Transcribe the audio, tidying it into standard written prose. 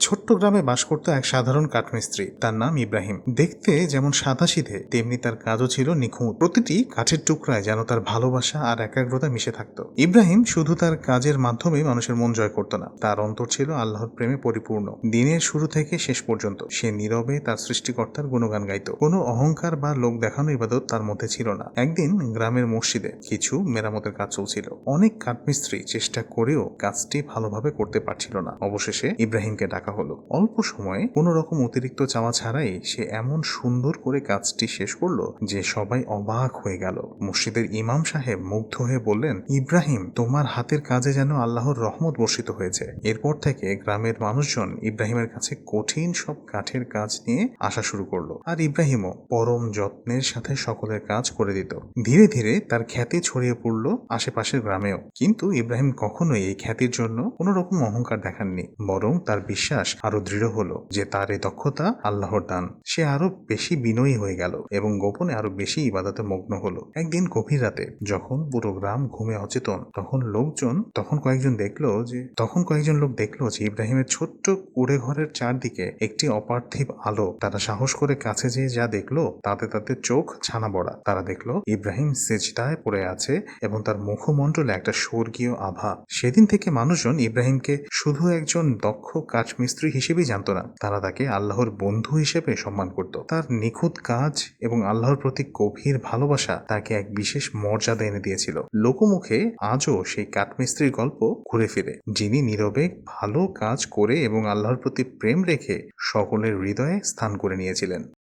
ছোট্ট গ্রামে বাস করত এক সাধারণ কাঠমিস্ত্রি। তার নাম ইব্রাহিম। দেখতে যেমন সাদাসিধে, তেমনি তার কাজও ছিল নিখুঁত। প্রতিটি কাঠের টুকরায় যেন তার ভালোবাসা আর একাগ্রতা মিশে থাকত। ইব্রাহিম শুধু তার কাজের মাধ্যমে মানুষের মন জয় করত না, তার অন্তর ছিল আল্লাহর প্রেমে পরিপূর্ণ। দিনের শুরু থেকে শেষ পর্যন্ত সে নীরবে তার সৃষ্টিকর্তার গুণগান গাইত। কোনো অহংকার বা লোক দেখানো ইবাদত তার মধ্যে ছিল না। একদিন গ্রামের মসজিদে কিছু মেরামতের কাজ চলছিল। অনেক কাঠমিস্ত্রি চেষ্টা করেও কাজটি ভালোভাবে করতে পারছিল না। অবশেষে ইব্রাহিমকে ডাকা হলো। অল্প সময়ে কোনো রকম অতিরিক্ত চাওয়া ছাড়াই সে এমন সুন্দর করে কাজটি শেষ করলো যে সবাই অবাক হয়ে গেল। মসজিদের ইমাম সাহেব মুগ্ধ হয়ে বললেন, ইব্রাহিম, তোমার হাতের কাজে যেন আল্লাহর রহমত বর্ষিত হয়েছে। এরপর থেকে গ্রামের মানুষজন ইব্রাহিমের কাছে কঠিন সব কাঠের কাজ নিয়ে আসা শুরু করলো, আর ইব্রাহিমও পরম যত্নের সাথে সকলের কাজ করে দিত। ধীরে ধীরে তার খ্যাতি ছড়িয়ে পড়ল আশেপাশের গ্রামেও। কিন্তু ইব্রাহিম কখনোই এই খ্যাতির জন্য কোনো রকম অহংকার দেখাননি, বরং তার বিশ্বাস আরো দৃঢ় হলো যে তার এই দক্ষতা আল্লাহর দান। সে আরো বেশি বিনয়ী হয়ে গেল এবং গোপনে আরো বেশি ইবাদতে মগ্ন হলো। একদিন গভীর রাতে যখন পুরো গ্রাম ঘুমে অচেতন, তখন কয়েকজন লোক দেখলো যে ইব্রাহিমের ছোট্ট কুড়ে ঘরের চারদিকে একটি অপার্থিব আলো। তারা সাহস করে কাছে যেয়ে যা দেখলো তাতে তাদের চোখ ছানা বড়া। তারা দেখলো ইব্রাহিম সিজদায় পড়ে আছে এবং তার মুখমণ্ডলে একটা স্বর্গীয় আভা। সেদিন থেকে মানুষজন ইব্রাহিমকে শুধু একজন দক্ষ কাঠমিস্ত্রি হিসেবেই জানত না, তারা তাকে আল্লাহর বন্ধু হিসেবে সম্মান করত। তার নিখুঁত কাজ এবং আল্লাহর প্রতি গভীর ভালোবাসা তাকে এক বিশেষ মর্যাদা এনে দিয়েছিল। লোকমুখে আজও সেই কাঠমিস্ত্রির গল্প ঘুরে ফিরে, যিনি নীরবে ভালো কাজ করে এবং আল্লাহর প্রতি প্রেম রেখে সকলের হৃদয়ে স্থান করে নিয়েছিলেন।